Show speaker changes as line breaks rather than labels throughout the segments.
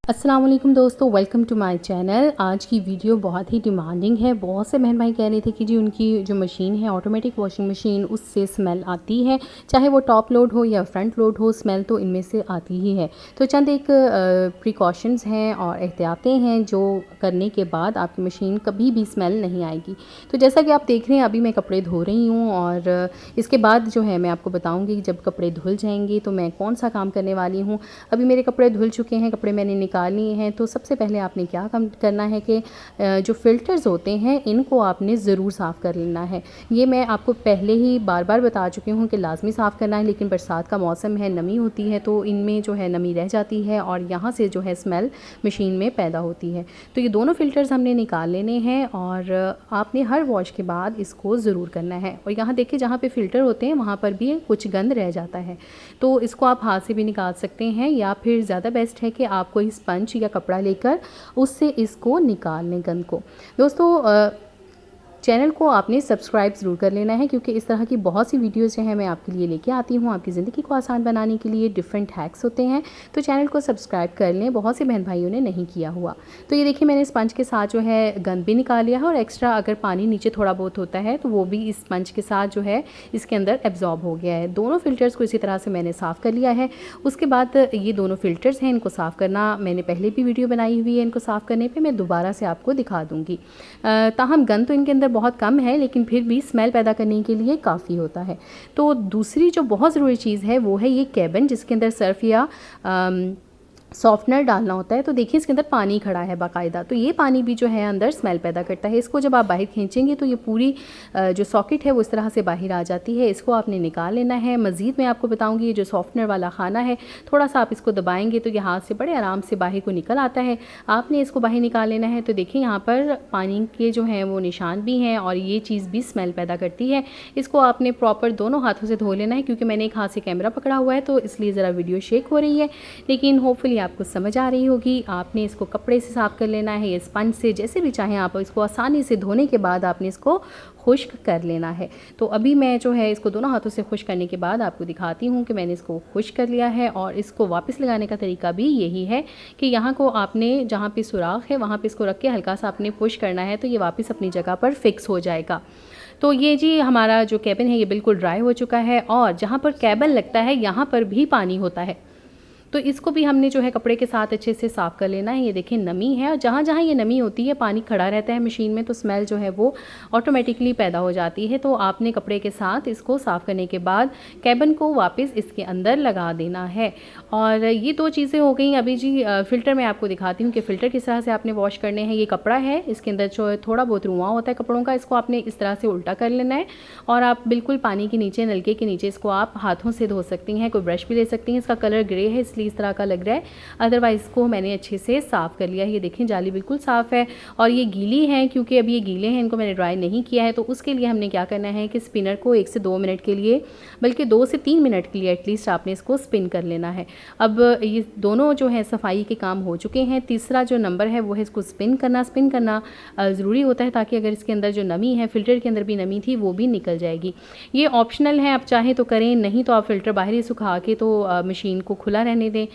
अस्सलाम वालेकुम दोस्तों, वेलकम टू माय चैनल। आज की वीडियो बहुत ही डिमांडिंग है। बहुत से बहन भाई कह रहे थे कि जी उनकी जो मशीन है ऑटोमेटिक वॉशिंग मशीन, उससे स्मेल आती है, चाहे वो टॉप लोड हो या फ्रंट लोड हो, स्मेल तो इनमें से आती ही है। तो चंद एक प्रिकॉशंस हैं और एहतियातें हैं जो करने के बाद आपकी मशीन कभी भी स्मेल नहीं आएगी। तो जैसा कि आप देख रहे हैं, अभी मैं कपड़े धो रही हूँ और इसके बाद जो है मैं आपको बताऊँगी कि जब कपड़े धुल जाएंगे तो मैं कौन सा काम करने वाली हूँ। अभी मेरे कपड़े धुल चुके हैं, कपड़े मैंने निकाल लिए हैं। तो सबसे पहले आपने क्या काम करना है कि जो फ़िल्टर्स होते हैं इनको आपने ज़रूर साफ़ कर लेना है। ये मैं आपको पहले ही बार बार बता चुकी हूँ कि लाज़मी साफ़ करना है, लेकिन बरसात का मौसम है, नमी होती है तो इनमें जो है नमी रह जाती है और यहाँ से जो है स्मेल मशीन में पैदा होती है। तो ये दोनों फ़िल्टर्स हमने निकाल लेने हैं और आपने हर वॉश के बाद इसको ज़रूर करना है। और यहाँ देखिए, जहाँ पे फ़िल्टर होते हैं वहाँ पर भी कुछ गंद रह जाता है, तो इसको आप हाथ से भी निकाल सकते हैं या फिर ज़्यादा बेस्ट है कि आप कोई स्पंज या कपड़ा लेकर उससे इसको निकाल लें गंद को। दोस्तों, चैनल को आपने सब्सक्राइब ज़रूर कर लेना है, क्योंकि इस तरह की बहुत सी वीडियोज़ जो हैं मैं आपके लिए लेके आती हूँ। आपकी ज़िंदगी को आसान बनाने के लिए डिफरेंट हैक्स होते हैं, तो चैनल को सब्सक्राइब कर लें। बहुत से बहन भाइयों ने नहीं किया हुआ। तो ये देखिए, मैंने स्पंज के साथ जो है गंद भी निकाल लिया है और एक्स्ट्रा अगर पानी नीचे थोड़ा बहुत होता है तो वो भी इस स्पंज के साथ जो है इसके अंदर एब्जॉर्ब हो गया है। दोनों फ़िल्टर्स को इसी तरह से मैंने साफ़ कर लिया है। उसके बाद ये दोनों फ़िल्टर्स हैं, इनको साफ़ करना मैंने पहले भी वीडियो बनाई हुई है। इनको साफ़ करने पर मैं दोबारा से आपको दिखा दूँगी। ताहम गंद तो इनके अंदर बहुत कम है, लेकिन फिर भी स्मेल पैदा करने के लिए काफ़ी होता है। तो दूसरी जो बहुत ज़रूरी चीज़ है वो है ये कैबिन, जिसके अंदर सर्फ या सॉफ्टनर डालना होता है। तो देखिए, इसके अंदर पानी खड़ा है बाकायदा, तो ये पानी भी जो है अंदर स्मेल पैदा करता है। इसको जब आप बाहर खींचेंगे तो ये पूरी जो सॉकेट है वो इस तरह से बाहर आ जाती है। इसको आपने निकाल लेना है। मज़ीद मैं आपको बताऊंगी, ये जो सॉफ्टनर वाला खाना है, थोड़ा सा आप इसको दबाएंगे तो ये हाथ से बड़े आराम से बाहर को निकल आता है। आपने इसको बाहर निकाल लेना है। तो देखिए, यहाँ पर पानी के जो हैं वो निशान भी हैं और ये चीज़ भी स्मेल पैदा करती है। इसको आपने प्रॉपर दोनों हाथों से धो लेना है, क्योंकि मैंने एक हाथ से कैमरा पकड़ा हुआ है तो इसलिए ज़रा वीडियो शेक हो रही है, लेकिन होपफुली आपको समझ आ रही होगी। आपने इसको कपड़े से साफ़ कर लेना है या स्पंज से, जैसे भी चाहें आप। इसको आसानी से धोने के बाद आपने इसको खुश्क कर लेना है। तो अभी मैं जो है इसको दोनों हाथों से खुश्क करने के बाद आपको दिखाती हूँ कि मैंने इसको खुश्क कर लिया है। और इसको वापस लगाने का तरीका भी यही है कि यहाँ को आपने जहाँ पे सुराख है वहाँ पे इसको रख के हल्का सा आपने पुश करना है, तो ये वापस अपनी जगह पर फिक्स हो जाएगा। तो ये जी हमारा जो कैबिन है ये बिल्कुल ड्राई हो चुका है और जहाँ पर कैबिन लगता है यहाँ पर भी पानी होता है, तो इसको भी हमने जो है कपड़े के साथ अच्छे से साफ़ कर लेना है। ये देखिए, नमी है और जहाँ जहाँ ये नमी होती है पानी खड़ा रहता है मशीन में, तो स्मेल जो है वो ऑटोमेटिकली पैदा हो जाती है। तो आपने कपड़े के साथ इसको साफ़ करने के बाद कैबिन को वापस इसके अंदर लगा देना है। और ये दो चीज़ें हो गई। अभी जी फ़िल्टर मैं आपको दिखाती हूँ कि फ़िल्टर किस तरह से आपने वॉश करने हैं। ये कपड़ा है, इसके अंदर जो थोड़ा बहुत रुआं होता है कपड़ों का, इसको आपने इस तरह से उल्टा कर लेना है और आप बिल्कुल पानी के नीचे, नलके के नीचे इसको आप हाथों से धो सकती हैं। कोई ब्रश भी ले सकती हैं। इसका कलर ग्रे है इसलिए इस तरह का लग रहा है, अदरवाइज़ इसको मैंने अच्छे से साफ़ कर लिया है। ये देखें, जाली बिल्कुल साफ़ है और ये गीली है, क्योंकि अभी ये गीले हैं, इनको मैंने ड्राई नहीं किया है। तो उसके लिए हमने क्या करना है कि स्पिनर को 1 से 2 मिनट के लिए, बल्कि 2 से 3 मिनट के लिए एटलीस्ट आपने इसको स्पिन कर लेना है। अब ये दोनों जो है सफाई के काम हो चुके हैं। तीसरा जो नंबर है वो है इसको स्पिन करना। स्पिन करना ज़रूरी होता है ताकि अगर इसके अंदर जो नमी है, फ़िल्टर के अंदर भी नमी थी, वो भी निकल जाएगी। ये ऑप्शनल है, आप चाहें तो करें, नहीं तो आप फ़िल्टर बाहर ही सुखा के तो मशीन को खुला रहने दें,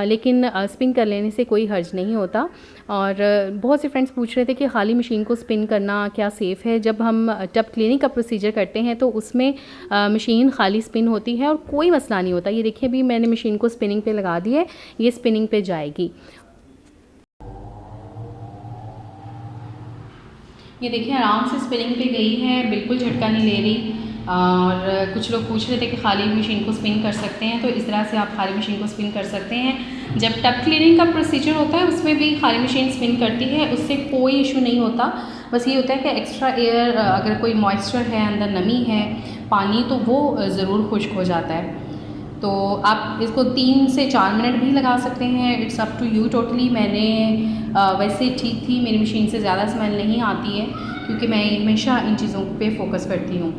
लेकिन स्पिन कर लेने से कोई हर्ज नहीं होता। और बहुत से फ्रेंड्स पूछ रहे थे कि खाली मशीन को स्पिन करना क्या सेफ़ है। जब हम टब क्लीनिंग का प्रोसीजर करते हैं तो उसमें मशीन खाली स्पिन होती है और कोई मसला नहीं होता। ये देखिए, अभी मैंने मशीन को स्पिनिंग पे लगा दी है, ये स्पिनिंग पे जाएगी। ये देखिए, आराम से स्पिनिंग पे गई है, बिल्कुल झटका नहीं ले रही। और कुछ लोग पूछ रहे थे कि खाली मशीन को स्पिन कर सकते हैं, तो इस तरह से आप खाली मशीन को स्पिन कर सकते हैं। जब टब क्लीनिंग का प्रोसीजर होता है उसमें भी खाली मशीन स्पिन करती है, उससे कोई इशू नहीं होता। बस ये होता है कि एक्स्ट्रा एयर, अगर कोई मॉइस्चर है, अंदर नमी है, पानी, तो वो ज़रूर खुश्क हो जाता है। तो आप इसको 3 से 4 मिनट भी लगा सकते हैं, it's up to you totally. मैंने वैसे ठीक थी, मेरी मशीन से ज़्यादा स्मेल नहीं आती है, क्योंकि मैं हमेशा इन चीज़ों पे फोकस करती हूँ।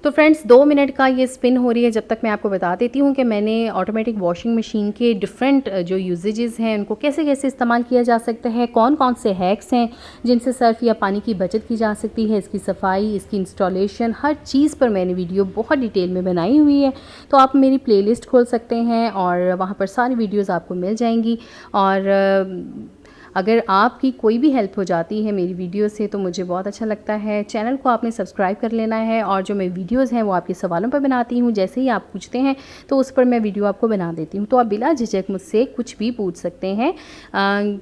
तो फ्रेंड्स 2 मिनट का ये स्पिन हो रही है। जब तक मैं आपको बता देती हूँ कि मैंने ऑटोमेटिक वॉशिंग मशीन के डिफरेंट जो यूजेजेस हैं उनको कैसे कैसे इस्तेमाल किया जा सकता है, कौन कौन से हैक्स हैं जिनसे सर्फ या पानी की बचत की जा सकती है, इसकी सफाई, इसकी इंस्टॉलेशन, हर चीज़ पर मैंने वीडियो बहुत डिटेल में बनाई हुई है। तो आप मेरी प्लेलिस्ट खोल सकते हैं और वहाँ पर सारी वीडियोज़ आपको मिल जाएंगी। और अगर आपकी कोई भी हेल्प हो जाती है मेरी वीडियो से तो मुझे बहुत अच्छा लगता है। चैनल को आपने सब्सक्राइब कर लेना है और जो मैं वीडियोज़ हैं वो आपके सवालों पर बनाती हूँ। जैसे ही आप पूछते हैं तो उस पर मैं वीडियो आपको बना देती हूँ। तो आप बिला झिझक मुझसे कुछ भी पूछ सकते हैं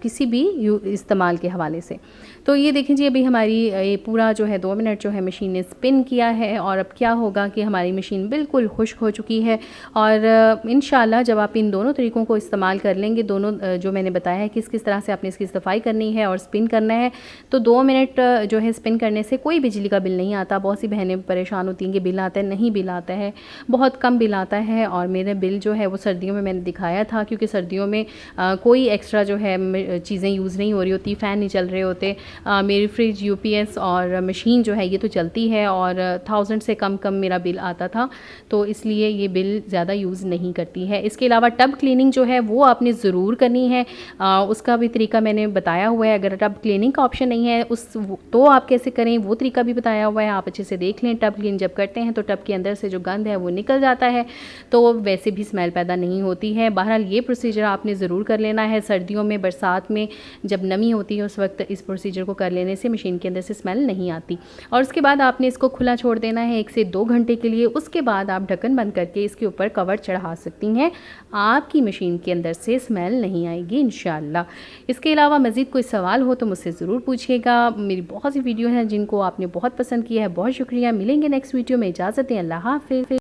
किसी भी इस्तेमाल के हवाले से। तो ये देखें जी, अभी हमारी ये पूरा जो है 2 मिनट जो है मशीन ने स्पिन किया है और अब क्या होगा कि हमारी मशीन बिल्कुल खुश्क हो चुकी है। और इंशाल्लाह जब आप इन दोनों तरीक़ों को इस्तेमाल कर लेंगे, दोनों जो मैंने बताया है किस किस तरह से आपने इसकी सफाई करनी है और स्पिन करना है, तो 2 मिनट जो है स्पिन करने से कोई बिजली का बिल नहीं आता। बहुत सी बहनें परेशान होती हैं कि बिल आता है, नहीं बिल आता है, बहुत कम बिल आता है। और मेरा बिल जो है वो सर्दियों में मैंने दिखाया था, क्योंकि सर्दियों में कोई एक्स्ट्रा जो है चीज़ें यूज़ नहीं हो रही होती, फ़ैन नहीं चल रहे होते। मेरी फ्रिज, यूपीएस और मशीन जो है ये तो चलती है और 1000 से कम मेरा बिल आता था, तो इसलिए ये बिल ज़्यादा यूज़ नहीं करती है। इसके अलावा टब क्लीनिंग जो है वो आपने ज़रूर करनी है, उसका भी तरीका मैंने बताया हुआ है। अगर टब क्लीनिंग का ऑप्शन नहीं है तो आप कैसे करें वो तरीका भी बताया हुआ है, आप अच्छे से देख लें। टब क्लीन जब करते हैं तो टब के अंदर से जो गंद है वो निकल जाता है, तो वैसे भी स्मेल पैदा नहीं होती है। बहरहाल ये प्रोसीजर आपने ज़रूर कर लेना है। सर्दियों में, बरसात में जब नमी होती है उस वक्त इस प्रोसीजर को कर लेने से मशीन के अंदर से स्मेल नहीं आती। और उसके बाद आपने इसको खुला छोड़ देना है 1 से 2 घंटे के लिए। उसके बाद आप ढक्कन बंद करके इसके ऊपर कवर चढ़ा सकती हैं, आपकी मशीन के अंदर से स्मेल नहीं आएगी इंशाल्लाह। इसके अलावा मज़ीद कोई सवाल हो तो मुझसे ज़रूर पूछिएगा। मेरी बहुत सी वीडियो हैं जिनको आपने बहुत पसंद किया है, बहुत शुक्रिया। मिलेंगे नेक्स्ट वीडियो में, इजाज़त दें, अल्लाह हाफ़िज़।